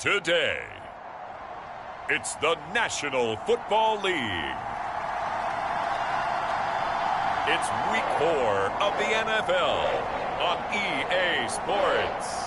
Today, it's the National Football League. It's Week 4 of the NFL on EA Sports.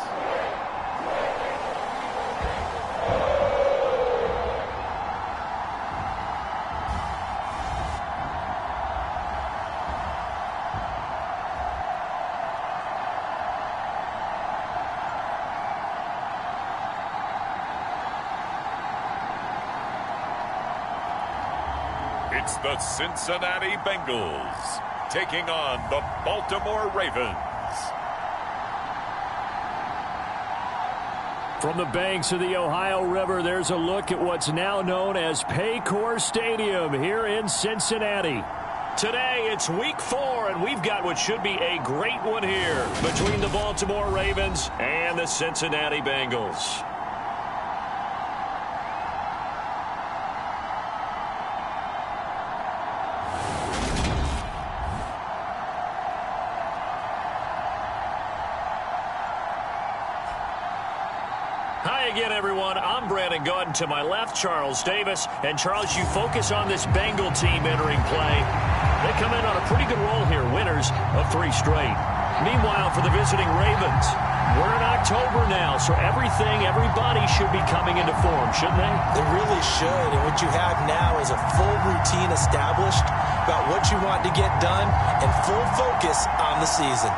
It's the Cincinnati Bengals taking on the Baltimore Ravens. From the banks of the Ohio River, there's a look at what's now known as Paycor Stadium here in Cincinnati. Today, it's Week 4, and we've got what should be a great one here between the Baltimore Ravens and the Cincinnati Bengals. Hi again, everyone. I'm Brandon Gauden. To my left, Charles Davis. And, Charles, you focus on this Bengal team entering play. They come in on a pretty good roll here, winners of 3 straight. Meanwhile, for the visiting Ravens, we're in October now, so everybody should be coming into form, shouldn't they? They really should. And what you have now is a full routine established about what you want to get done and full focus on the season.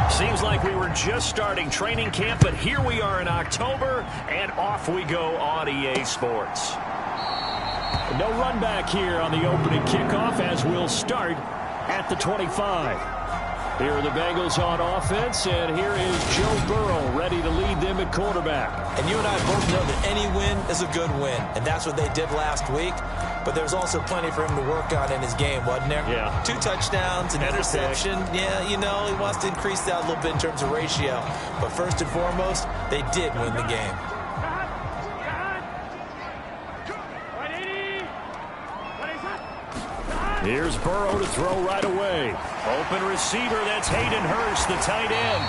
Seems like we were just starting training camp, but here we are in October, and off we go on EA Sports. No run back here on the opening kickoff as we'll start at the 25. Here are the Bengals on offense, and here is Joe Burrow ready to lead them at quarterback. And you and I both know that any win is a good win, and that's what they did last week. But there's also plenty for him to work on in his game, wasn't there? Yeah. 2 touchdowns, an interception. Yeah, you know, he wants to increase that a little bit in terms of ratio. But first and foremost, they did win the game. Here's Burrow to throw right away. Open receiver, that's Hayden Hurst, the tight end.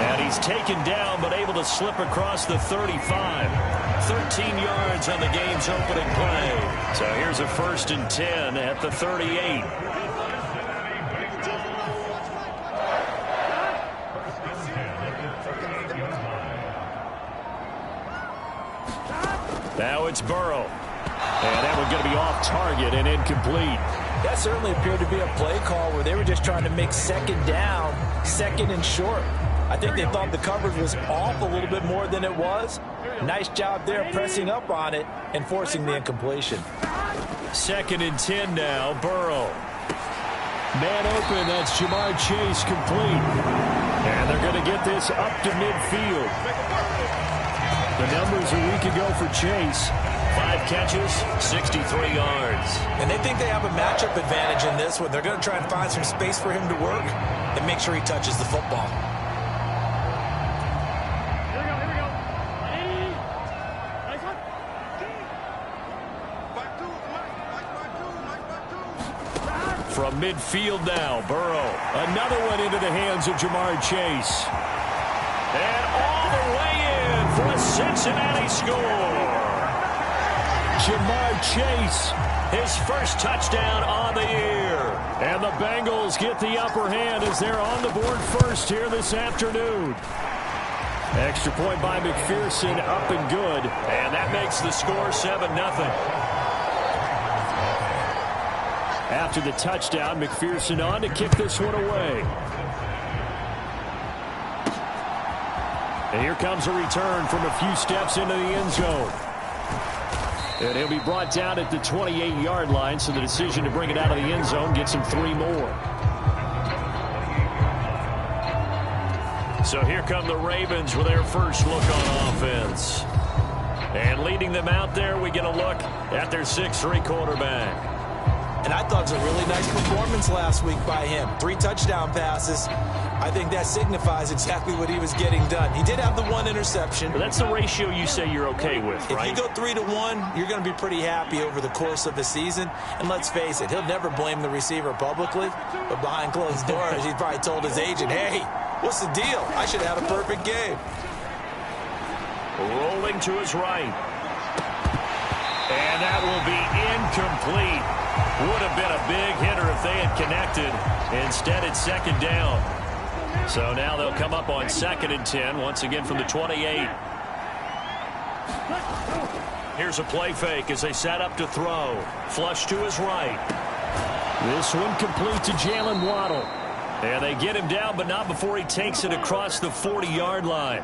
And he's taken down, but able to slip across the 35. 13 yards on the game's opening play. So here's a 1st and 10 at the 38. Now it's Burrow. And that one's going to be off target and incomplete. That certainly appeared to be a play call where they were just trying to make second down, second and short. I think they thought the coverage was off a little bit more than it was. Nice job there pressing up on it and forcing the incompletion. 2nd and 10 now, Burrow. Man open, that's Jamar Chase complete. And they're going to get this up to midfield. The numbers a week ago for Chase. 5 catches, 63 yards. And they think they have a matchup advantage in this one. They're going to try and find some space for him to work and make sure he touches the football. From midfield now, Burrow. Another one into the hands of Jamar Chase. And all the way in for a Cincinnati score. Jamar Chase, his first touchdown on the year. And the Bengals get the upper hand as they're on the board first here this afternoon. Extra point by McPherson, up and good. And that makes the score 7-0. After the touchdown, McPherson on to kick this one away. And here comes a return from a few steps into the end zone. And he'll be brought down at the 28-yard line, so the decision to bring it out of the end zone gets him 3 more. So here come the Ravens with their first look on offense. And leading them out there, we get a look at their 6'3" quarterback. And I thought it was a really nice performance last week by him. 3 touchdown passes. I think that signifies exactly what he was getting done. He did have the 1 interception. But that's the ratio you say you're okay with, right? If you go 3-1, you're going to be pretty happy over the course of the season. And let's face it, he'll never blame the receiver publicly. But behind closed doors, he probably told his agent, hey, what's the deal? I should have had a perfect game. Rolling to his right. And that will be incomplete. Would have been a big hitter if they had connected. Instead, it's 2nd down. So now they'll come up on 2nd and 10, once again from the 28. Here's a play fake as they set up to throw. Flush to his right. This one complete to Jalen Waddle. And they get him down, but not before he takes it across the 40-yard line.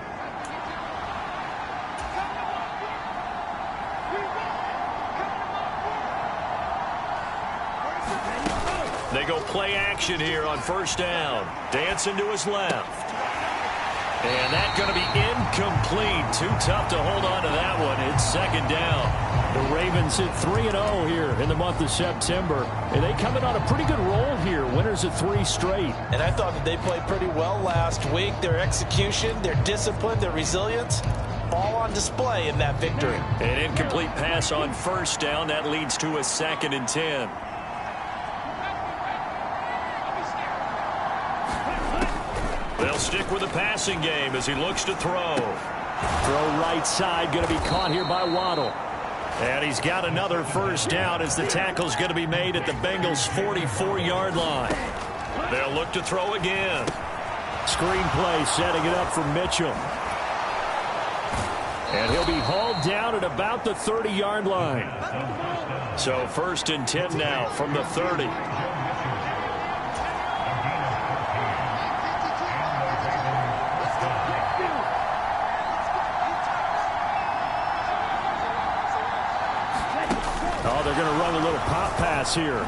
They go play action here on 1st down. Dancing to his left. And that's going to be incomplete. Too tough to hold on to that one. It's 2nd down. The Ravens hit 3-0 here in the month of September. And they come in on a pretty good roll here. Winners of 3 straight. And I thought that they played pretty well last week. Their execution, their discipline, their resilience, all on display in that victory. An incomplete pass on 1st down. That leads to a 2nd and 10. They'll stick with the passing game as he looks to throw. Throw right side, going to be caught here by Waddle. And he's got another 1st down as the tackle's going to be made at the Bengals' 44-yard line. They'll look to throw again. Screen play setting it up for Mitchell. And he'll be hauled down at about the 30-yard line. So 1st and 10 now from the 30. Oh, they're going to run a little pop pass here.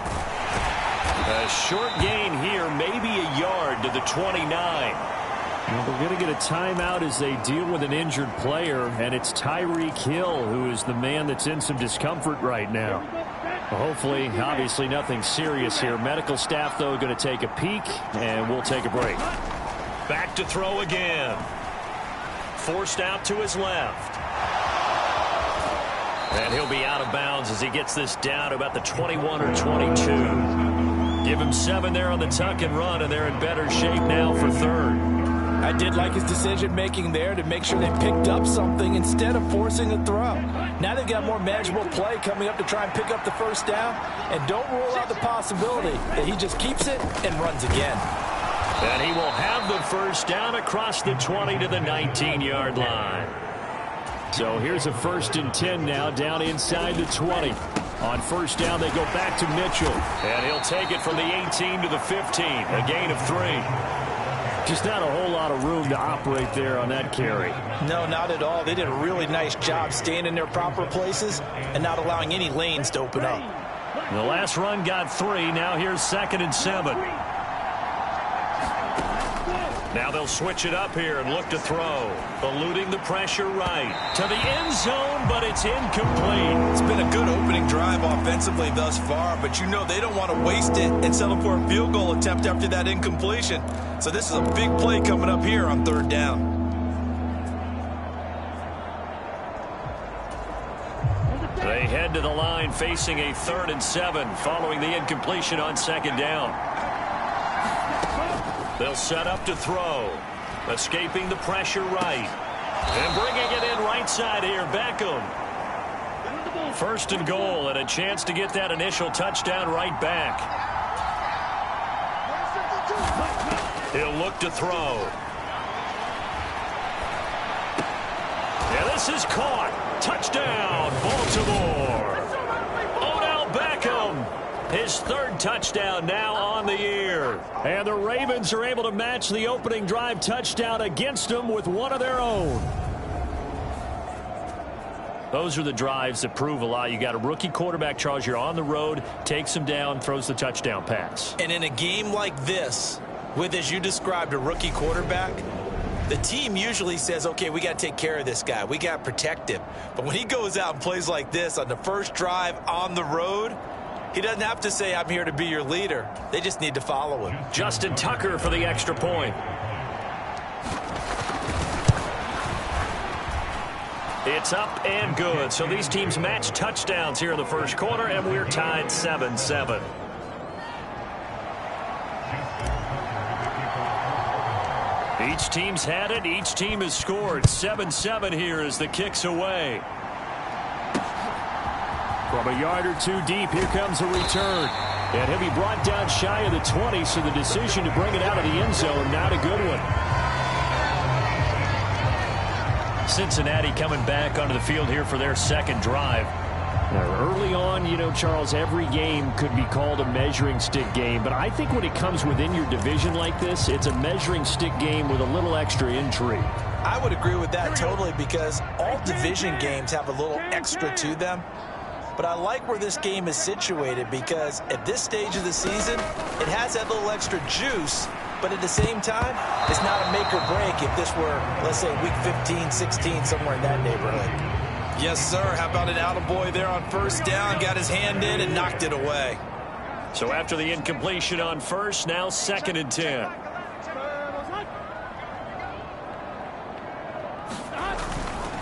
A short gain here, maybe a yard to the 29. Well, they're going to get a timeout as they deal with an injured player, and it's Tyreek Hill who is the man that's in some discomfort right now. Well, hopefully, obviously nothing serious here. Medical staff, though, going to take a peek, and we'll take a break. Back to throw again. Forced out to his left. And he'll be out of bounds as he gets this down to about the 21 or 22. Give him 7 there on the tuck and run, and they're in better shape now for third. I did like his decision-making there to make sure they picked up something instead of forcing a throw. Now they've got more manageable play coming up to try and pick up the first down, and don't rule out the possibility that he just keeps it and runs again. And he will have the first down across the 20 to the 19-yard line. So here's a 1st and 10 now, down inside the 20. On first down, they go back to Mitchell. And he'll take it from the 18 to the 15, a gain of 3. Just not a whole lot of room to operate there on that carry. No, not at all. They did a really nice job staying in their proper places and not allowing any lanes to open up. The last run got 3. Now here's 2nd and 7. Now they'll switch it up here and look to throw. Eluding the pressure right. To the end zone, but it's incomplete. It's been a good opening drive offensively thus far, but you know they don't want to waste it and settle for a field goal attempt after that incompletion. So this is a big play coming up here on 3rd down. They head to the line facing a 3rd and 7 following the incompletion on 2nd down. They'll set up to throw. Escaping the pressure right. And bringing it in right side here, Beckham. 1st and goal, and a chance to get that initial touchdown right back. He'll look to throw. Yeah, this is caught. Touchdown, Baltimore. Odell Beckham. His 3rd touchdown now on the year. And the Ravens are able to match the opening drive touchdown against them with one of their own. Those are the drives that prove a lot. You got a rookie quarterback, Charles. You're on the road, takes him down, throws the touchdown pass. And in a game like this, with, as you described, a rookie quarterback, the team usually says, okay, we got to take care of this guy. We got to protect him. But when he goes out and plays like this on the first drive on the road, he doesn't have to say, I'm here to be your leader. They just need to follow him. Justin Tucker for the extra point. It's up and good. So these teams match touchdowns here in the first quarter, and we're tied 7-7. Each team's had it. Each team has scored. 7-7 here as the kick's away. From a yard or 2 deep, here comes a return. And he'll be brought down shy of the 20, so the decision to bring it out of the end zone, not a good one. Cincinnati coming back onto the field here for their 2nd drive. Now, early on, you know, Charles, every game could be called a measuring stick game. But I think when it comes within your division like this, it's a measuring stick game with a little extra intrigue. I would agree with that totally, because all division games have a little extra to them. But I like where this game is situated, because at this stage of the season, it has that little extra juice. But at the same time, it's not a make or break if this were, let's say, week 15, 16, somewhere in that neighborhood. Yes, sir. How about an attaboy there on 1st down? Got his hand in and knocked it away. So after the incompletion on 1st, now 2nd and 10.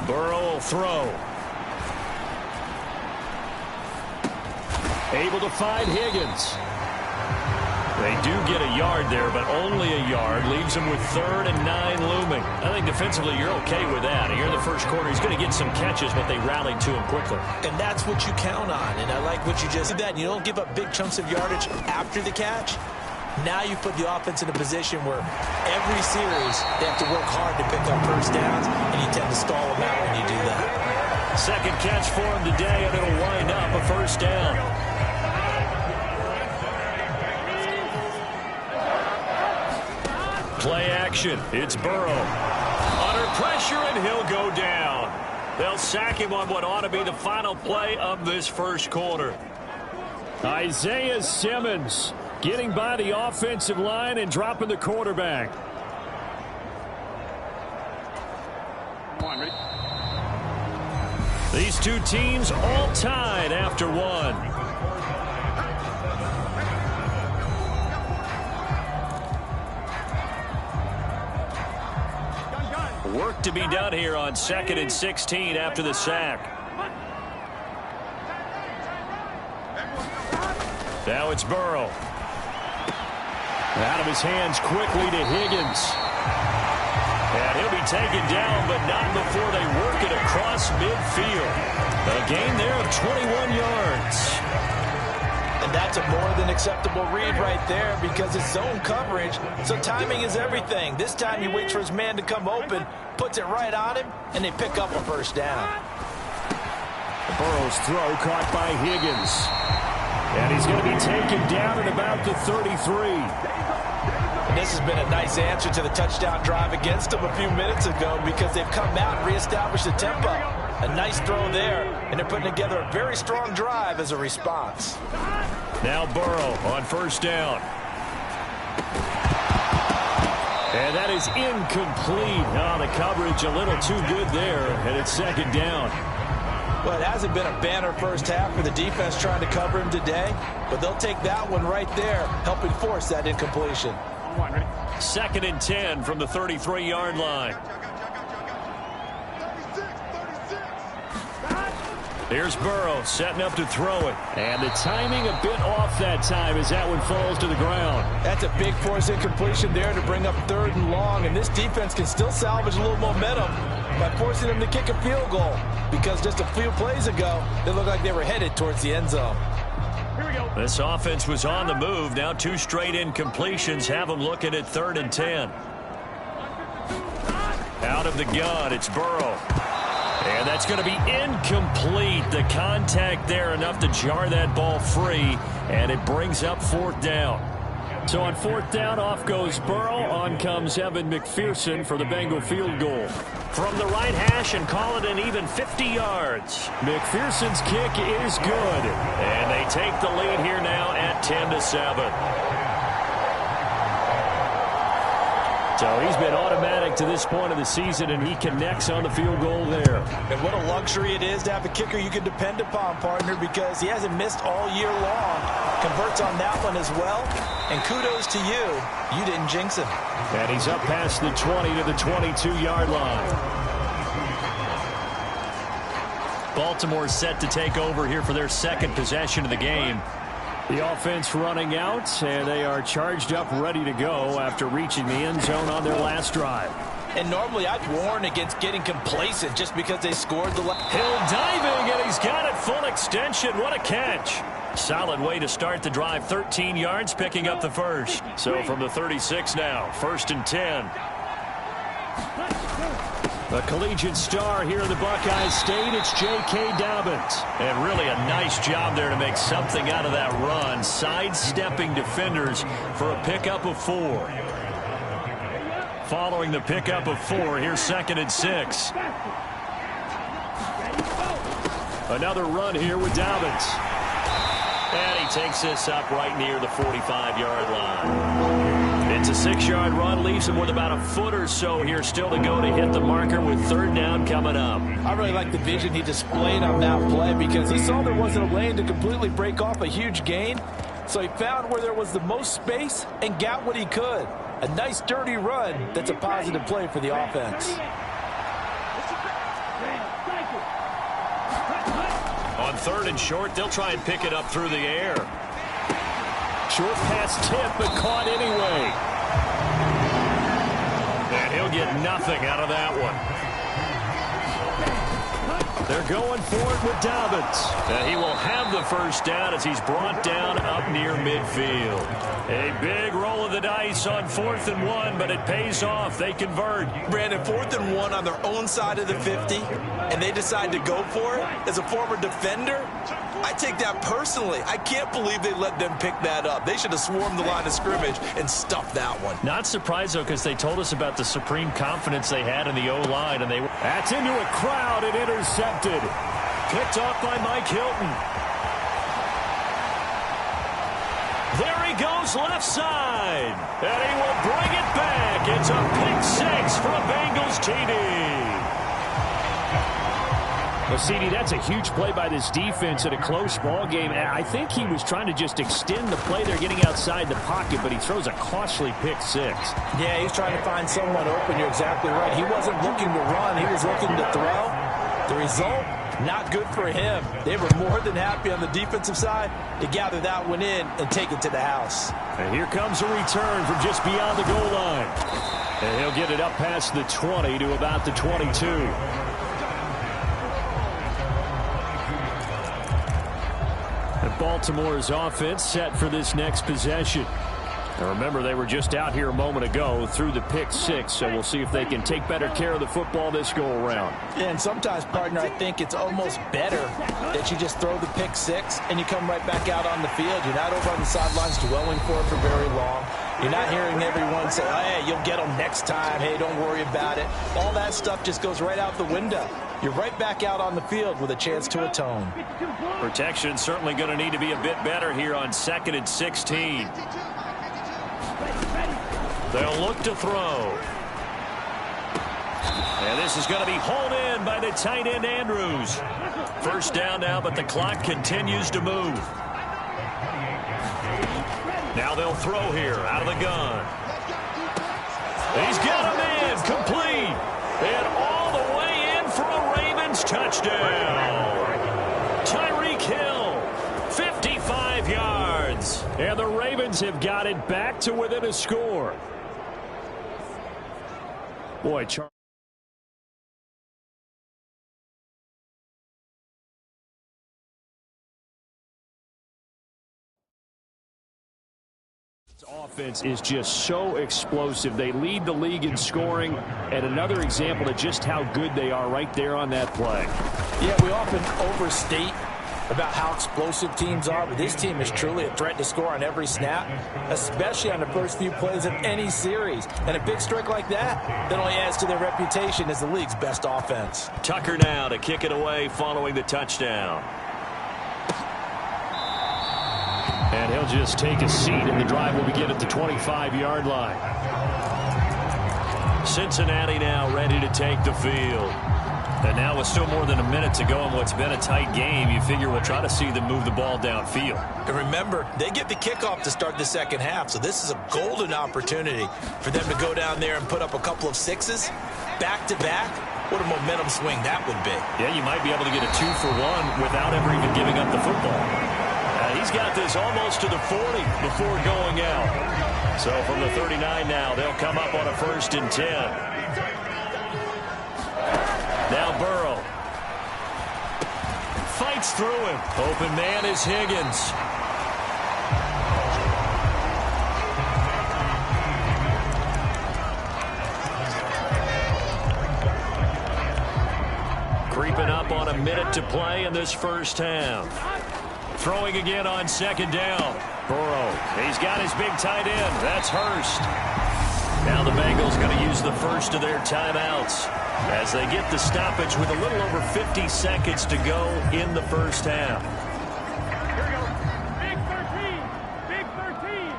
Burrow will throw. Able to find Higgins. They do get a yard there, but only a yard. Leaves them with 3rd and 9 looming. I think defensively you're okay with that. Here in the first quarter, he's going to get some catches, but they rallied to him quickly. And that's what you count on. And I like what you just did. You don't give up big chunks of yardage after the catch. Now you put the offense in a position where every series they have to work hard to pick up first downs, and you tend to stall them out when you do that. 2nd catch for him today, and it'll wind up a 1st down. Play action. It's Burrow. Under pressure, and he'll go down. They'll sack him on what ought to be the final play of this first quarter. Isaiah Simmons Getting by the offensive line and dropping the quarterback. These two teams all tied after one. Work to be done here on 2nd and 16 after the sack. Now it's Burrow. Out of his hands quickly to Higgins. And he'll be taken down, but not before they work it across midfield. A gain there of 21 yards. And that's a more than acceptable read right there because it's zone coverage, so timing is everything. This time he waits for his man to come open, puts it right on him, and they pick up a first down. Burrow's throw caught by Higgins. And he's going to be taken down at about the 33. And this has been a nice answer to the touchdown drive against them a few minutes ago because they've come out and reestablished the tempo. A nice throw there, and they're putting together a very strong drive as a response. Now Burrow on first down. And that is incomplete. Oh, the coverage a little too good there, and it's second down. Well, it hasn't been a banner first half for the defense trying to cover him today, but they'll take that one right there, helping force that incompletion. 2nd and 10 from the 33-yard line. Here's Burrow setting up to throw it. And the timing a bit off that time as that one falls to the ground. That's a big force incompletion there to bring up 3rd and long. And this defense can still salvage a little momentum by forcing them to kick a field goal. Because just a few plays ago, they looked like they were headed towards the end zone. This offense was on the move. Now 2 straight incompletions have them looking at 3rd and 10. Out of the gun, it's Burrow. And that's going to be incomplete. The contact there enough to jar that ball free, and it brings up 4th down. So on 4th down, off goes Burrow. On comes Evan McPherson for the Bengal field goal. From the right hash and call it an even 50 yards. McPherson's kick is good. And they take the lead here now at 10-7. So he's been automatic to this point of the season, and he connects on the field goal there. And what a luxury it is to have a kicker you can depend upon, partner, because he hasn't missed all year long. Converts on that one as well. And kudos to you. You didn't jinx him. And he's up past the 20 to the 22-yard line. Baltimore set to take over here for their 2nd possession of the game. The offense running out, and they are charged up, ready to go after reaching the end zone on their last drive. And normally I'd warn against getting complacent just because they scored the last. Hill diving, and he's got it full extension. What a catch. Solid way to start the drive. 13 yards, picking up the first. So from the 36 now, 1st and 10. A collegiate star here in the Buckeye State, it's J.K. Dobbins. And really a nice job there to make something out of that run, sidestepping defenders for a pickup of 4. Following the pickup of 4, here's 2nd and 6. Another run here with Dobbins. And he takes this up right near the 45-yard line. It's a 6-yard run, leaves him with about a foot or so here still to go to hit the marker with 3rd down coming up. I really like the vision he displayed on that play because he saw there wasn't a lane to completely break off a huge gain. So he found where there was the most space and got what he could. A nice dirty run that's a positive play for the offense. On 3rd and short, they'll try and pick it up through the air. Short pass tip, but caught anyway. And he'll get nothing out of that one. They're going for it with Dobbins. And he will have the first down as he's brought down up near midfield. A big roll of the dice on 4th and 1, but it pays off. They convert. Brandon, 4th and 1 on their own side of the 50, and they decide to go for it. As a former defender, I take that personally. I can't believe they let them pick that up. They should have swarmed the line of scrimmage and stuffed that one. Not surprised, though, because they told us about the supreme confidence they had in the O-line, and they were. That's into a crowd and intercepted. Picked off by Mike Hilton. There he goes goes left side. And he will bring it back. It's a pick six for a Bengals TD. Well, CD, that's a huge play by this defense in a close ball game. I think he was trying to just extend the play. They're getting outside the pocket, but he throws a costly pick six. Yeah, he's trying to find someone open. You're exactly right. He wasn't looking to run. He was looking to throw. The result, not good for him. They were more than happy on the defensive side to gather that one in and take it to the house. And here comes a return from just beyond the goal line. And he'll get it up past the 20 to about the 22. Baltimore's offense set for this next possession. Now remember, they were just out here a moment ago through the pick six, so we'll see if they can take better care of the football this go-around. Yeah, and sometimes, partner, I think it's almost better that you just throw the pick six and you come right back out on the field. You're not over on the sidelines dwelling for it for very long. You're not hearing everyone say, oh, hey, you'll get them next time. Hey, don't worry about it. All that stuff just goes right out the window. You're right back out on the field with a chance to atone. Protection certainly going to need to be a bit better here on 2nd and 16. They'll look to throw. And this is going to be hauled in by the tight end, Andrews. First down now, but the clock continues to move. Now they'll throw here out of the gun. He's got him in, complete. And all the way in for a Ravens touchdown. Tyreek Hill, 55 yards. And the Ravens have got it back to within a score. Boy, offense is just so explosive. They lead the league in scoring, and another example of just how good they are right there on that play. Yeah, we often overstate about how explosive teams are, but this team is truly a threat to score on every snap, especially on the first few plays of any series. And a big streak like that only adds to their reputation as the league's best offense. Tucker now to kick it away following the touchdown. And he'll just take a seat, and the drive will begin at the 25-yard line. Cincinnati now ready to take the field. And now with still more than a minute to go in what's been a tight game, you figure we'll try to see them move the ball downfield. And remember, they get the kickoff to start the second half, so this is a golden opportunity for them to go down there and put up a couple of sixes back-to-back. What a momentum swing that would be. Yeah, you might be able to get a 2-for-1 without ever even giving up the football. He's got this almost to the 40 before going out. So from the 39 now, they'll come up on a 1st and 10. Now Burrow fights through him. Open man is Higgins. Creeping up on a minute to play in this first half. Throwing again on 2nd down. Burrow, he's got his big tight end. That's Hurst. Now the Bengals going to use the first of their timeouts as they get the stoppage with a little over 50 seconds to go in the first half. Here we go. Big 13. Big 13.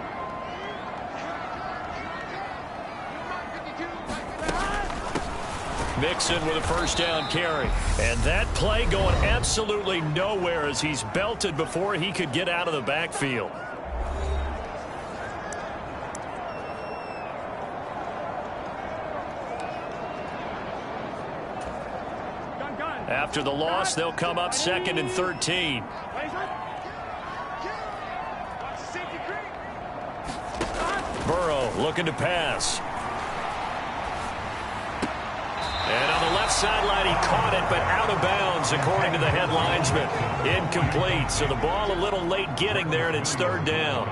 Mixon with a first down carry. And that play going absolutely nowhere as he's belted before he could get out of the backfield. After the loss, they'll come up 2nd and 13. Burrow looking to pass. And on the left sideline, he caught it, but out of bounds, according to the head linesman. Incomplete, so the ball a little late getting there, and it's 3rd down.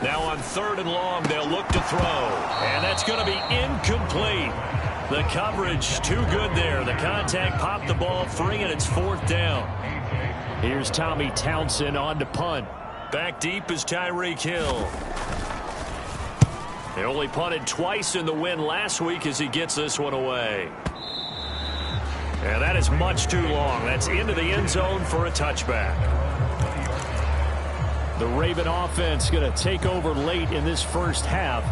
Now on 3rd and long, they'll look to throw. And that's going to be incomplete. The coverage too good there. The contact popped the ball free, and it's 4th down. Here's Tommy Townsend on to punt. Back deep is Tyreek Hill. He only punted twice in the win last week as he gets this one away. And that is much too long. That's into the end zone for a touchback. The Raven offense going to take over late in this first half.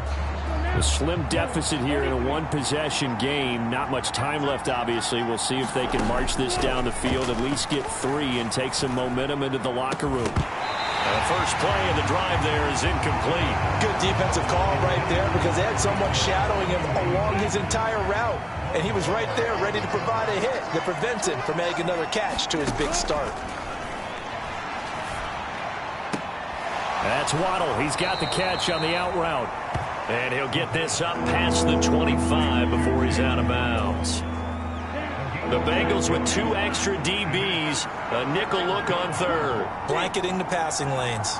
A slim deficit here in a one-possession game. Not much time left, obviously. We'll see if they can march this down the field, at least get 3 and take some momentum into the locker room. The first play of the drive there is incomplete. Good defensive call right there because they had someone shadowing him along his entire route. And he was right there ready to provide a hit that prevents him from making another catch to his big start. That's Waddle. He's got the catch on the out route. And he'll get this up past the 25 before he's out of bounds. The Bengals with 2 extra DBs. A nickel look on third. Blanketing the passing lanes.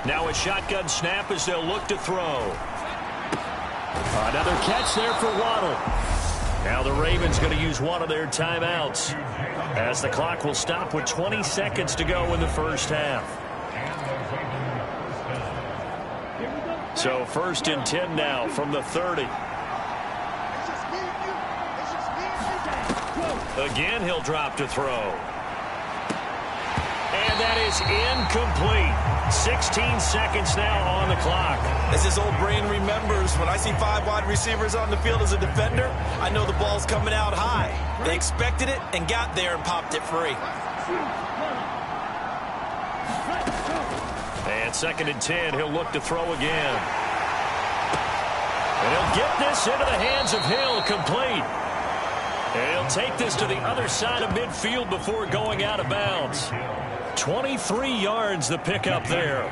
Now a shotgun snap as they'll look to throw. Another catch there for Waddle. Now the Ravens going to use one of their timeouts as the clock will stop with 20 seconds to go in the first half. So 1st and 10 now from the 30. Again, he'll drop to throw. And that is incomplete. 16 seconds now on the clock. As his old brain remembers, when I see 5 wide receivers on the field as a defender, I know the ball's coming out high. They expected it and got there and popped it free. And 2nd and 10, he'll look to throw again. And he'll get this into the hands of Hill, complete. And he'll take this to the other side of midfield before going out of bounds. 23 yards the pickup there.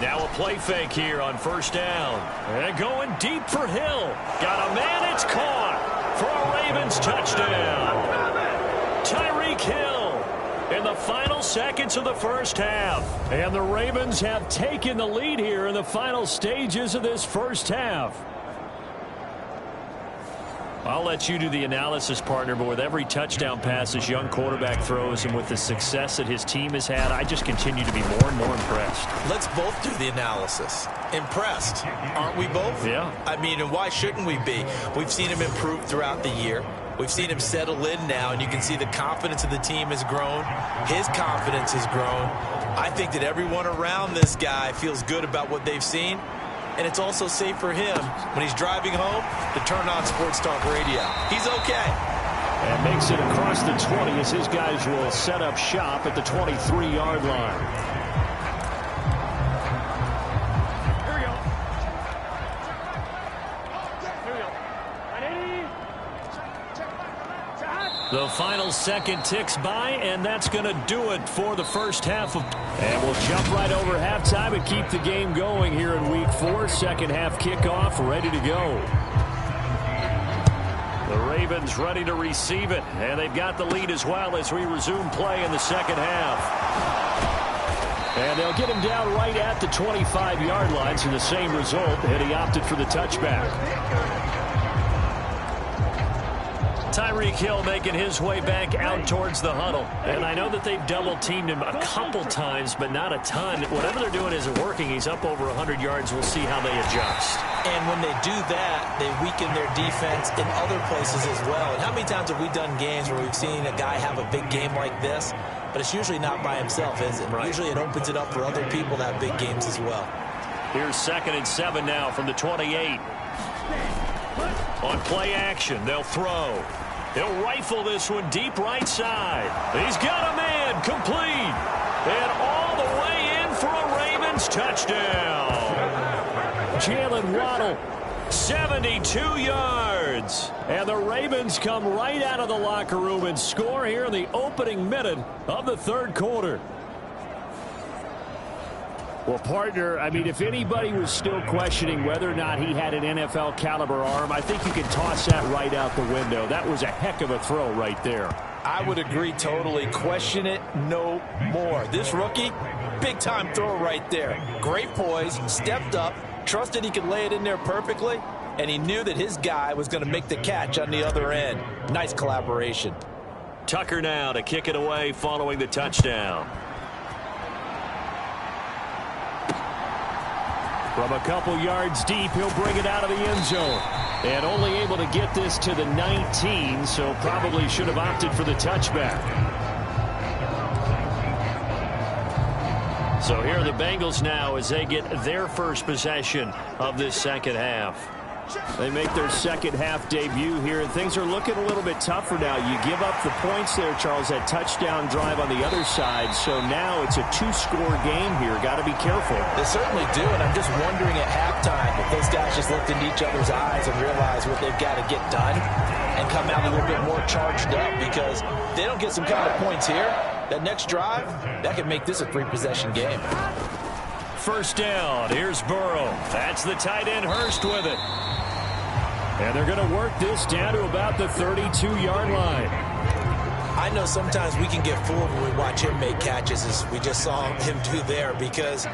Now a play fake here on 1st down. And going deep for Hill. Got a man, it's caught for a Ravens touchdown. Tyreek Hill in the final seconds of the first half. And the Ravens have taken the lead here in the final stages of this first half. I'll let you do the analysis, partner, but with every touchdown pass this young quarterback throws and with the success that his team has had, I just continue to be more and more impressed. Let's both do the analysis. Impressed, aren't we both? Yeah. I mean, and why shouldn't we be? We've seen him improve throughout the year. We've seen him settle in now, and you can see the confidence of the team has grown. His confidence has grown. I think that everyone around this guy feels good about what they've seen. And it's also safe for him when he's driving home to turn on Sports Talk Radio. He's okay. And makes it across the 20 as his guys will set up shop at the 23-yard line. Here we go. Here we go. The final second ticks by, and that's going to do it for the first half of. And we'll jump right over halftime and keep the game going here in Week 4. Second half kickoff ready to go. The Ravens ready to receive it, and they've got the lead as well as we resume play in the second half. And they'll get him down right at the 25-yard line, so the same result, and he opted for the touchback. Tyreek Hill making his way back out towards the huddle. And I know that they've double-teamed him a couple times, but not a ton. Whatever they're doing isn't working. He's up over 100 yards. We'll see how they adjust. And when they do that, they weaken their defense in other places as well. And how many times have we done games where we've seen a guy have a big game like this, but it's usually not by himself, is it? Right. Usually it opens it up for other people to have big games as well. Here's 2nd and 7 now from the 28. On play action, they'll throw. He'll rifle this one deep right side. He's got a man, complete. And all the way in for a Ravens touchdown. Jalen Waddle, 72 yards. And the Ravens come right out of the locker room and score here in the opening minute of the third quarter. Well, partner, I mean, if anybody was still questioning whether or not he had an NFL caliber arm, I think you can toss that right out the window. That was a heck of a throw right there. I would agree totally. Question it no more. This rookie, big-time throw right there. Great poise, stepped up, trusted he could lay it in there perfectly, and he knew that his guy was going to make the catch on the other end. Nice collaboration. Tucker now to kick it away following the touchdown. From a couple yards deep, he'll bring it out of the end zone. And only able to get this to the 19, so probably should have opted for the touchback. So here are the Bengals now as they get their first possession of this second half. They make their second half debut here, and things are looking a little bit tougher now. You give up the points there, Charles, that touchdown drive on the other side. So now it's a two-score game here. Got to be careful. They certainly do, and I'm just wondering at halftime if those guys just looked into each other's eyes and realized what they've got to get done and come out a little bit more charged up, because if they don't get some kind of points here, that next drive, that could make this a three-possession game. First down. Here's Burrow. That's the tight end Hurst with it. And they're going to work this down to about the 32-yard line. I know sometimes we can get fooled when we watch him make catches, as we just saw him do there, because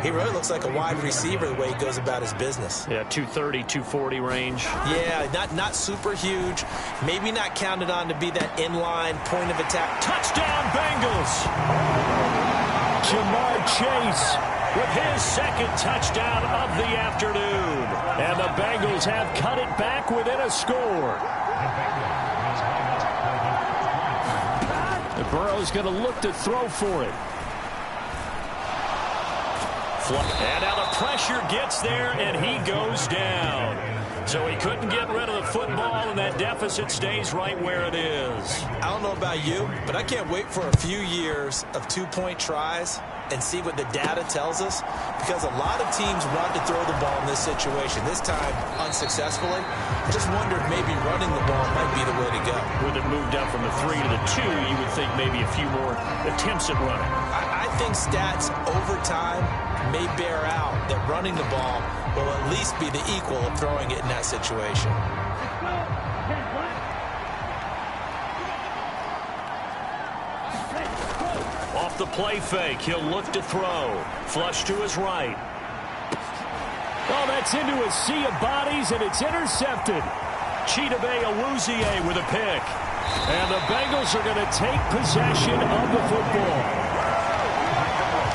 he really looks like a wide receiver the way he goes about his business. Yeah, 230, 240 range. Yeah, not super huge. Maybe not counted on to be that inline point of attack. Touchdown, Bengals! Jamar Chase with his second touchdown of the afternoon. And the Bengals have cut it back within a score. And Burrow's going to look to throw for it. And now the pressure gets there, and he goes down. So he couldn't get rid of the football, and that deficit stays right where it is. I don't know about you, but I can't wait for a few years of two-point tries and see what the data tells us, because a lot of teams want to throw the ball in this situation. This time, unsuccessfully. I just wonder if maybe running the ball might be the way to go. With it moved up from the 3 to the 2, you would think maybe a few more attempts at running. I think stats over time may bear out that running the ball will at least be the equal of throwing it in that situation. Off the play fake, he'll look to throw. Flush to his right. Oh, that's into a sea of bodies, and it's intercepted. Chidobe Awuzie with a pick. And the Bengals are going to take possession of the football.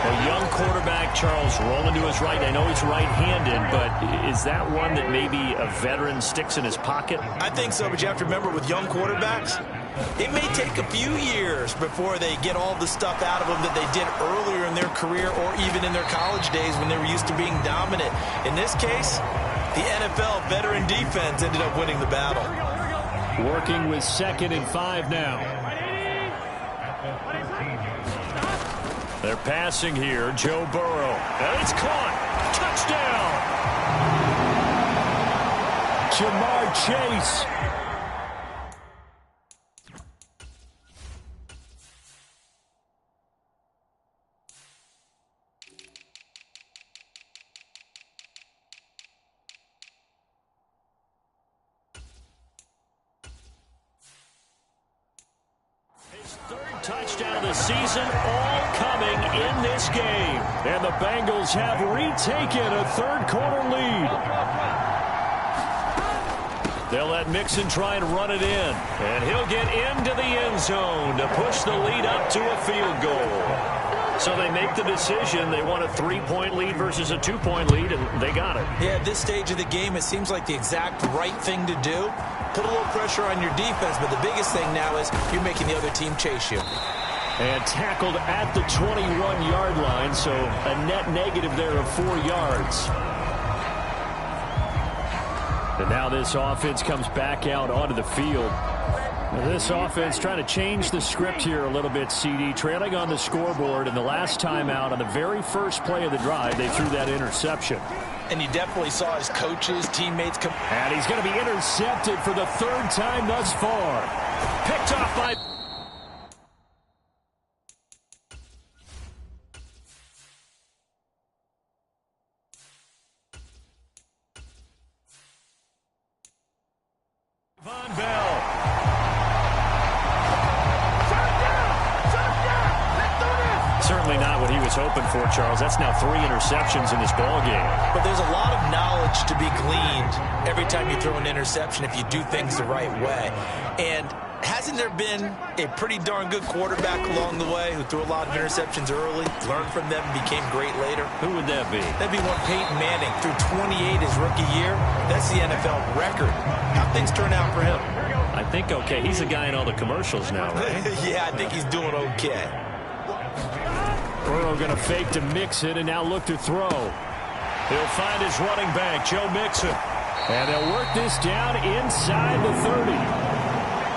A young quarterback, Charles, rolling to his right. I know he's right-handed, but is that one that maybe a veteran sticks in his pocket? I think so, but you have to remember with young quarterbacks, it may take a few years before they get all the stuff out of them that they did earlier in their career or even in their college days when they were used to being dominant. In this case, the NFL veteran defense ended up winning the battle. Working with 2nd and 5 now. They're passing here. Joe Burrow. And it's caught. Touchdown. Jamar Chase. His third touchdown of the season, all coming in this game. And the Bengals have retaken a third-quarter lead. They'll let Mixon try and run it in. And he'll get into the end zone to push the lead up to a field goal. So they make the decision. They want a 3-point lead versus a 2-point lead, and they got it. Yeah, at this stage of the game, it seems like the exact right thing to do. Put a little pressure on your defense, but the biggest thing now is you're making the other team chase you. And tackled at the 21-yard line, so a net negative there of 4 yards. And now this offense comes back out onto the field. This offense trying to change the script here a little bit, CD. Trailing on the scoreboard, and the last time out on the very first play of the drive, they threw that interception. And you definitely saw his coaches, teammates come. And he's going to be intercepted for the 3rd time thus far. Picked off by... Von Bell. Certainly not what he was hoping for, Charles. That's now 3 interceptions in this ball game. But there's a lot of knowledge to be gleaned every time you throw an interception if you do things the right way. And Hasn't there been a pretty darn good quarterback along the way who threw a lot of interceptions early, learned from them, and became great later? Who would that be? That'd be one Peyton Manning, threw 28 his rookie year. That's the NFL record. How'd things turn out for him? I think okay. He's a guy in all the commercials now, right? Yeah, I think he's doing okay. Burrow going to fake to Mixon and now look to throw. He'll find his running back, Joe Mixon. And they'll work this down inside the 30.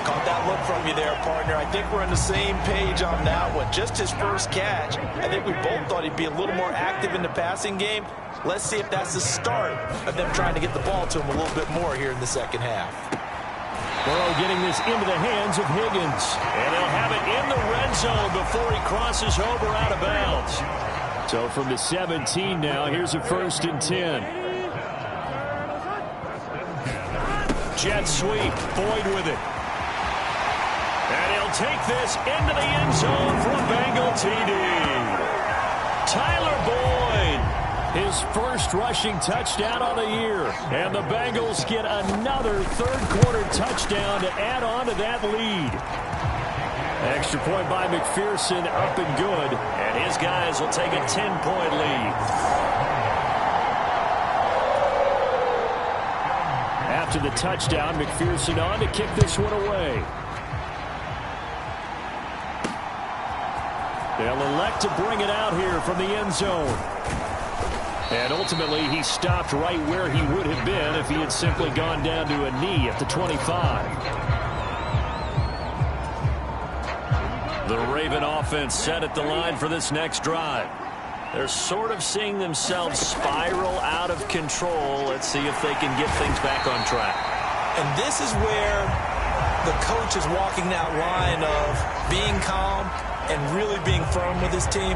Caught that look from you there, partner. I think we're on the same page on that one. Just his first catch. I think we both thought he'd be a little more active in the passing game. Let's see if that's the start of them trying to get the ball to him a little bit more here in the second half. Burrow getting this into the hands of Higgins. And they'll have it in the red zone before he crosses over out of bounds. So from the 17 now, here's a 1st and 10. Jet sweep. Boyd with it. And he'll take this into the end zone for a Bengal TD. Tyler Boyd. His first rushing touchdown on the year. And the Bengals get another third-quarter touchdown to add on to that lead. Extra point by McPherson, up and good. And his guys will take a 10-point lead. After the touchdown, McPherson on to kick this one away. They'll elect to bring it out here from the end zone. And ultimately, he stopped right where he would have been if he had simply gone down to a knee at the 25. The Raven offense set at the line for this next drive. They're sort of seeing themselves spiral out of control. Let's see if they can get things back on track. And this is where the coach is walking that line of being calm and really being firm with his team.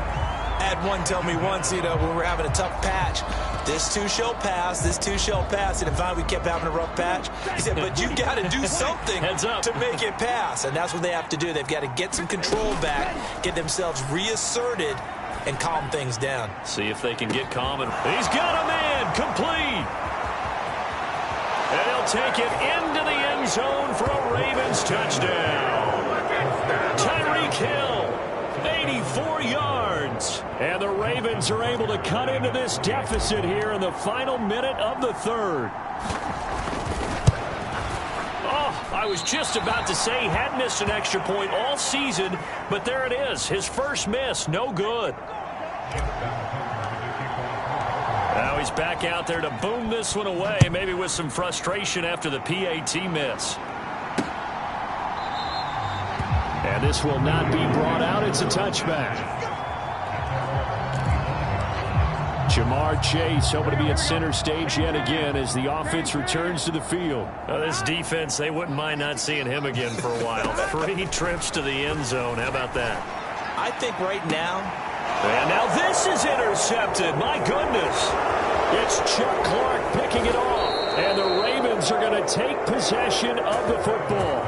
I had one tell me once, when we were having a tough patch, this too shall pass, this too shall pass. And finally we kept having a rough patch. He said, but you got to do something to make it pass. And that's what they have to do. They've got to get some control back, get themselves reasserted, and calm things down. See if they can get calm. And he's got a man complete. And he'll take it into the end zone for a Ravens touchdown. Tyreek Hill, 84 yards. And the Ravens are able to cut into this deficit here in the final minute of the third. Oh, I was just about to say he had missed an extra point all season, but there it is. His first miss, no good. Now he's back out there to boom this one away, maybe with some frustration after the PAT miss. And this will not be brought out. It's a touchback. Jamar Chase hoping to be at center stage yet again as the offense returns to the field. Now this defense, they wouldn't mind not seeing him again for a while. 3 trips to the end zone. How about that? I think right now. And now this is intercepted. My goodness. It's Chuck Clark picking it off. And the Ravens are going to take possession of the football.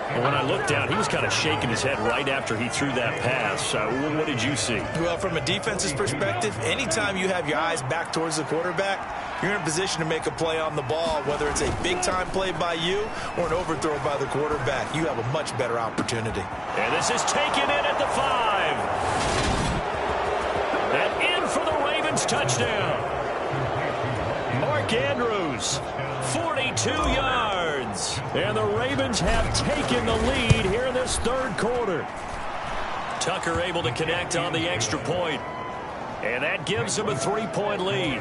And when I looked down, he was kind of shaking his head right after he threw that pass. What did you see? Well, from a defense's perspective, anytime you have your eyes back towards the quarterback, you're in a position to make a play on the ball, whether it's a big-time play by you or an overthrow by the quarterback. You have a much better opportunity. And this is taken in at the 5. And in for the Ravens touchdown. Mark Andrews, 42 yards. And the Ravens have taken the lead here in this third quarter. Tucker able to connect on the extra point. And that gives them a 3-point lead.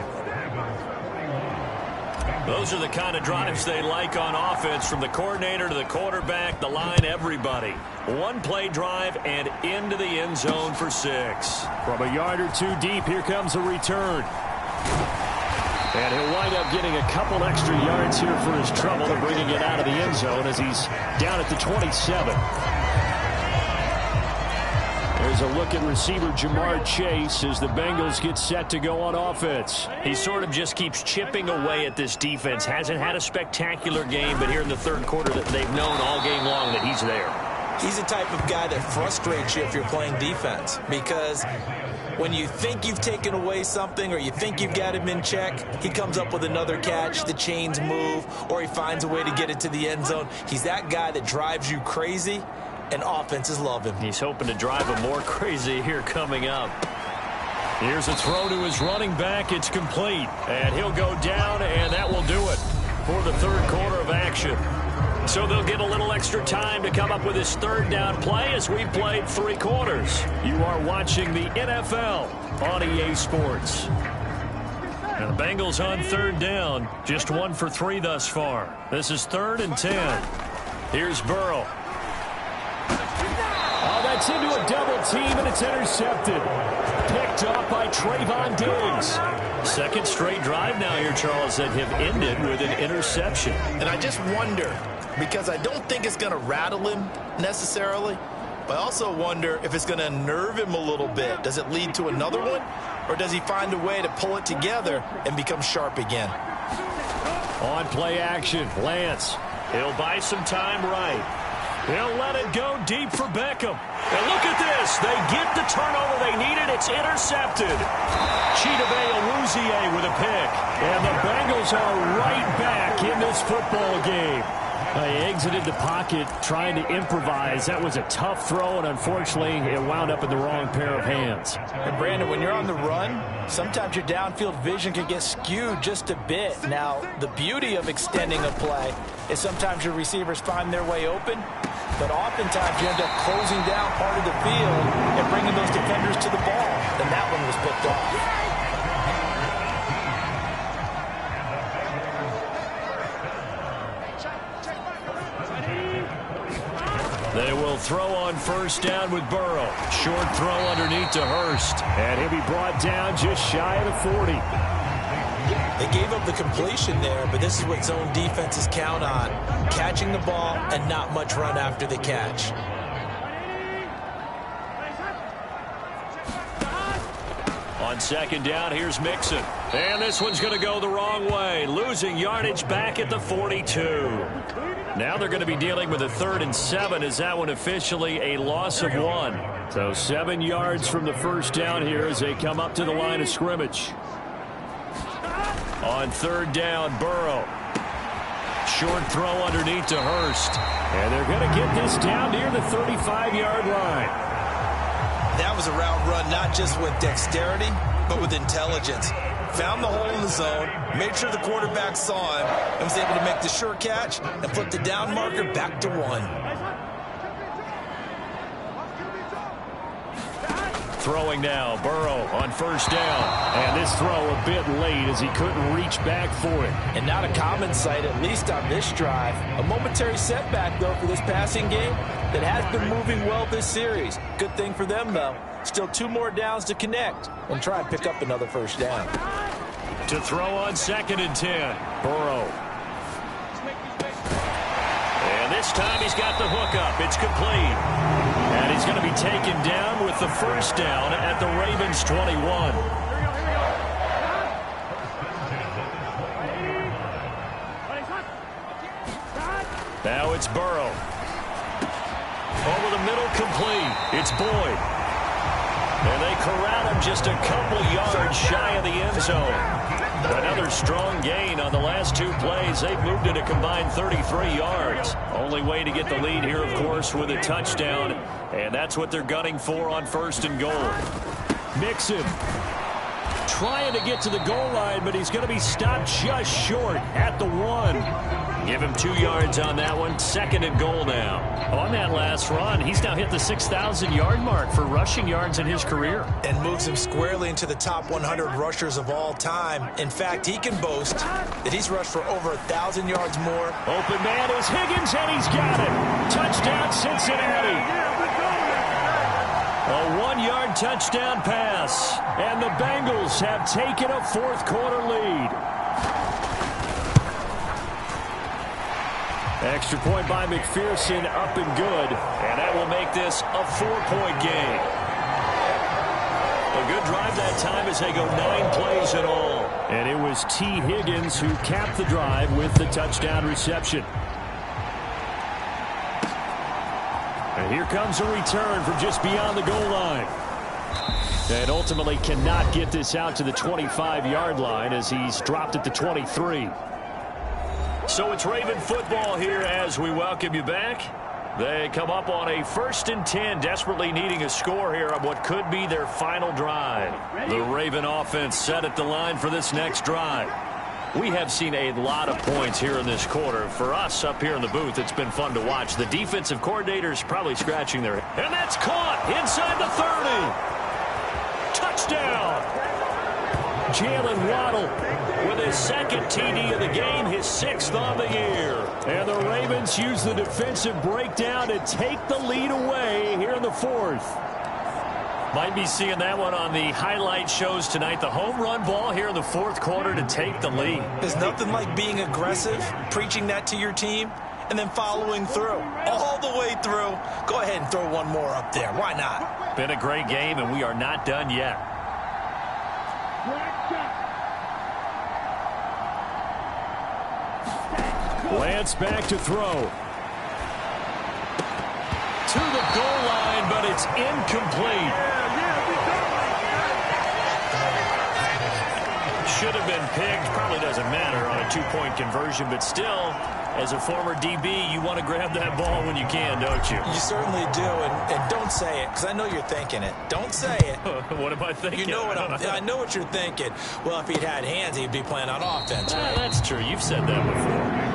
Those are the kind of drives they like on offense, from the coordinator to the quarterback, the line, everybody. 1-play drive and into the end zone for 6. From a yard or two deep, here comes a return. And he'll wind up getting a couple extra yards here for his trouble and bringing it out of the end zone as he's down at the 27. There's a look at receiver Jamar Chase as the Bengals get set to go on offense. He sort of just keeps chipping away at this defense. Hasn't had a spectacular game, but here in the third quarter that they've known all game long that he's there. He's the type of guy that frustrates you if you're playing defense, because When you think you've taken away something or you think you've got him in check, he comes up with another catch, the chains move, or he finds a way to get it to the end zone. He's that guy that drives you crazy, and offenses love him. He's hoping to drive him more crazy here coming up. Here's a throw to his running back. It's complete. And he'll go down, and that will do it for the third quarter of action. So they'll get a little extra time to come up with his third down play as we've played 3 quarters. You are watching the NFL on EA Sports. Now the Bengals on third down. Just 1 for 3 thus far. This is 3rd and 10. Here's Burrow. Oh, that's into a double team, and it's intercepted. Picked off by Trayvon Diggs. Second straight drive now here, Charles, that have ended with an interception. And I just wonder, because I don't think it's going to rattle him necessarily, but I also wonder if it's going to nerve him a little bit. Does it lead to another one? Or does he find a way to pull it together and become sharp again? On play action, Lance. He'll buy some time right. He'll let it go deep for Beckham. And look at this. They get the turnover they needed. It's intercepted. Chidobe Awuzie with a pick. And the Bengals are right back in this football game. They exited the pocket trying to improvise. That was a tough throw, and unfortunately, it wound up in the wrong pair of hands. And Brandon, when you're on the run, sometimes your downfield vision can get skewed just a bit. Now, the beauty of extending a play is sometimes your receivers find their way open, but oftentimes you end up closing down part of the field and bringing those defenders to the ball. And that one was picked off. They will throw on first down with Burrow. Short throw underneath to Hurst. And he'll be brought down just shy of the 40. They gave up the completion there, but this is what zone defenses count on. Catching the ball and not much run after the catch. On second down, here's Mixon. And this one's going to go the wrong way. Losing yardage back at the 42. Now they're going to be dealing with a 3rd and 7 as that one officially a loss of 1. So 7 yards from the first down here as they come up to the line of scrimmage. On third down, Burrow. Short throw underneath to Hurst. And they're going to get this down near the 35-yard line. That was a route run not just with dexterity, but with intelligence. Found the hole in the zone, made sure the quarterback saw him, and was able to make the sure catch and flip the down marker back to 1. Throwing now, Burrow on first down. And this throw a bit late as he couldn't reach back for it. And not a common sight, at least on this drive. A momentary setback, though, for this passing game that has been moving well this series. Good thing for them, though. Still 2 more downs to connect and try and pick up another first down. To throw on 2nd and 10, Burrow. And this time he's got the hook up. It's complete. And he's going to be taken down with the first down at the Ravens 21. Now it's Burrow. Over the middle, complete. It's Boyd. And they corral him just a couple yards shy of the end zone. Another strong gain on the last 2 plays. They've moved it a combined 33 yards. Only way to get the lead here, of course, with a touchdown. And that's what they're gunning for on 1st and goal. Mixon trying to get to the goal line, but he's going to be stopped just short at the 1. Give him 2 yards on that one. 2nd and goal now. On that last run, he's now hit the 6,000-yard mark for rushing yards in his career. And moves him squarely into the top 100 rushers of all time. In fact, he can boast that he's rushed for over 1,000 yards more. Open man is Higgins, and he's got it. Touchdown, Cincinnati. A 1-yard touchdown pass. And the Bengals have taken a 4th quarter lead. Extra point by McPherson, up and good. And that will make this a 4-point game. A good drive that time as they go 9 plays in all. And it was T. Higgins who capped the drive with the touchdown reception. And here comes a return from just beyond the goal line. And ultimately cannot get this out to the 25-yard line as he's dropped at the 23. So it's Raven football here as we welcome you back. They come up on a 1st and 10, desperately needing a score here on what could be their final drive. The Raven offense set at the line for this next drive. We have seen a lot of points here in this quarter. For us up here in the booth, it's been fun to watch. The defensive coordinators probably scratching their head. And that's caught inside the 30. Touchdown. Jalen Waddle with his 2nd TD of the game, his 6th on the year. And the Ravens use the defensive breakdown to take the lead away here in the 4th. Might be seeing that one on the highlight shows tonight. The home run ball here in the 4th quarter to take the lead. There's nothing like being aggressive, preaching that to your team, and then following through. All the way through. Go ahead and throw one more up there. Why not? Been a great game, and we are not done yet. Lance back to throw. To the goal line, but it's incomplete. Should have been picked. Probably doesn't matter on a 2-point conversion, but still, as a former DB, you want to grab that ball when you can, don't you? You certainly do, and don't say it, because I know you're thinking it. Don't say it. What am I thinking? You know what I know what you're thinking. Well, if he'd had hands, he'd be playing on offense, right? That's true. You've said that before.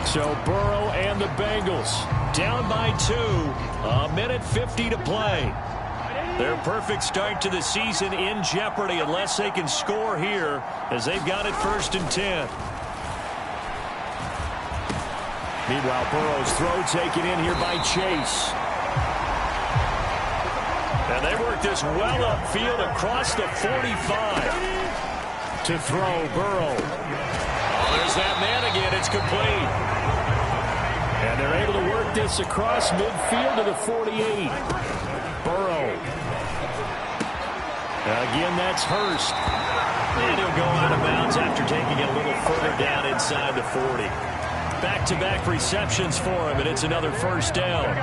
So Burrow and the Bengals down by 2. 1:50 to play. Their perfect start to the season in jeopardy unless they can score here as they've got it 1st and 10. Meanwhile, Burrow's throw taken in here by Chase. And they work this well upfield across the 45. To throw, Burrow. Oh, there's that man again. It's complete. And they're able to work this across midfield to the 48. Burrow. Again, that's Hurst. And he'll go out of bounds after taking it a little further down inside the 40. Back-to-back receptions for him, and it's another 1st down.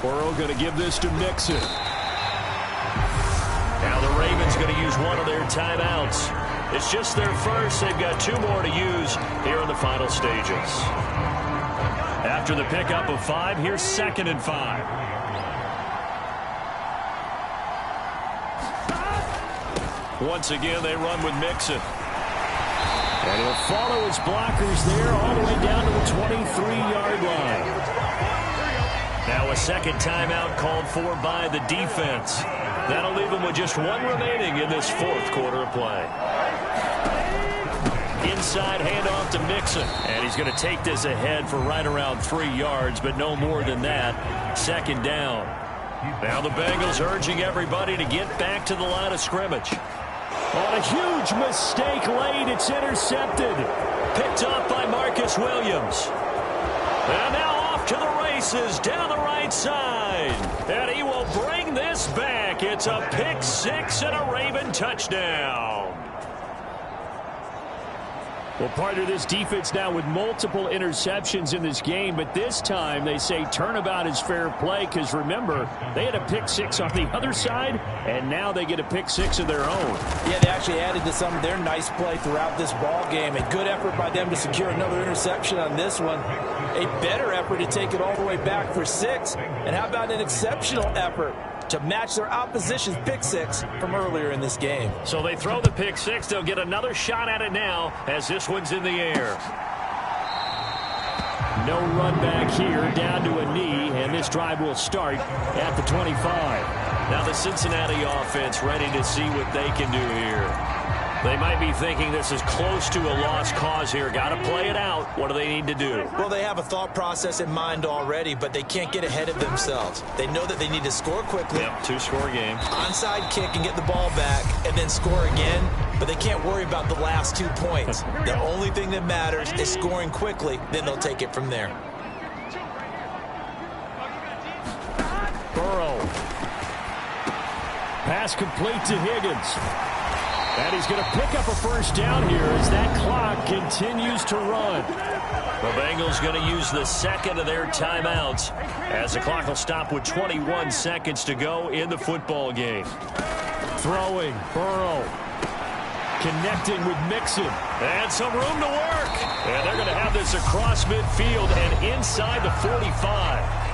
Burrow going to give this to Mixon. Now the Ravens going to use one of their timeouts. It's just their first. They've got 2 more to use here in the final stages. After the pickup of 5, here's 2nd and 5. Once again, they run with Mixon. And he'll follow his blockers there all the way down to the 23-yard line. Now a 2nd timeout called for by the defense. That'll leave them with just 1 remaining in this 4th quarter of play. Inside handoff to Mixon. And he's going to take this ahead for right around 3 yards, but no more than that. 2nd down. Now the Bengals urging everybody to get back to the line of scrimmage. On a huge mistake late, it's intercepted. Picked up by Marcus Williams. And now off to the races down the right side. And he will bring this back. It's a pick 6 and a Raven touchdown. Well, partner, this defense now with multiple interceptions in this game, but this time they say turnabout is fair play because, remember, they had a pick 6 on the other side, and now they get a pick 6 of their own. Yeah, they actually added to some of their nice play throughout this ball game. A good effort by them to secure another interception on this one. A better effort to take it all the way back for 6. And how about an exceptional effort to match their opposition's pick 6 from earlier in this game. So they throw the pick 6. They'll get another shot at it now as this one's in the air. No run back here, down to a knee, and this drive will start at the 25. Now the Cincinnati offense ready to see what they can do here. They might be thinking this is close to a lost cause here. Got to play it out. What do they need to do? Well, they have a thought process in mind already, but they can't get ahead of themselves. They know that they need to score quickly. Yep, 2-score game. Onside kick and get the ball back and then score again, but they can't worry about the last 2 points. The only thing that matters is scoring quickly, then they'll take it from there. Burrow. Pass complete to Higgins. And he's going to pick up a first down here as that clock continues to run. The Bengals going to use the second of their timeouts as the clock will stop with 21 seconds to go in the football game. Throwing, Burrow. Connecting with Mixon. And some room to work. And they're going to have this across midfield and inside the 45.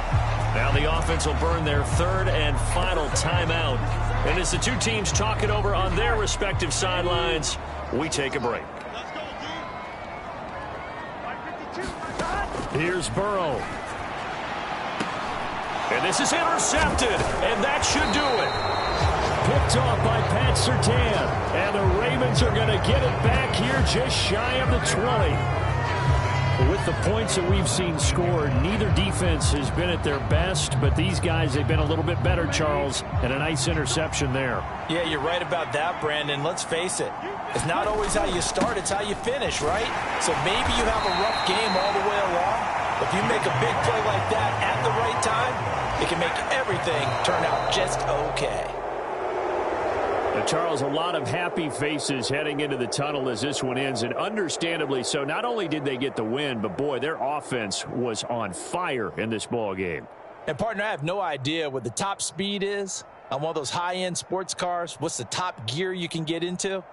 Now the offense will burn their third and final timeout. And as the two teams talk it over on their respective sidelines, we take a break. Here's Burrow. And this is intercepted. And that should do it. Picked off by Pat Surtain. And the Ravens are going to get it back here just shy of the 20. With the points that we've seen scored, neither defense has been at their best, but these guys, they've been a little bit better, Charles, and a nice interception there. Yeah, you're right about that, Brandon. Let's face it. It's not always how you start, it's how you finish, right? So maybe you have a rough game all the way along, but if you make a big play like that at the right time, it can make everything turn out just okay. Charles, a lot of happy faces heading into the tunnel as this one ends, and understandably so. Not only did they get the win, but, boy, their offense was on fire in this ball game. And, partner, I have no idea what the top speed is on one of those high-end sports cars. What's the top gear you can get into?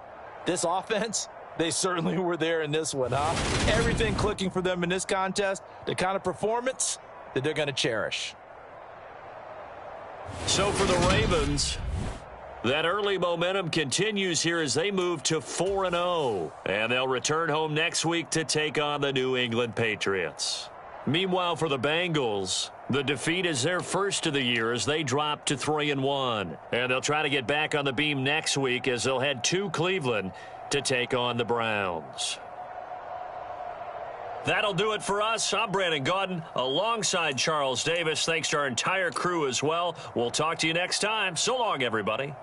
This offense, they certainly were there in this one, huh? Everything clicking for them in this contest, the kind of performance that they're going to cherish. So for the Ravens, that early momentum continues here as they move to 4-0. And they'll return home next week to take on the New England Patriots. Meanwhile, for the Bengals, the defeat is their first of the year as they drop to 3-1. And they'll try to get back on the beam next week as they'll head to Cleveland to take on the Browns. That'll do it for us. I'm Brandon Gaudin alongside Charles Davis. Thanks to our entire crew as well. We'll talk to you next time. So long, everybody.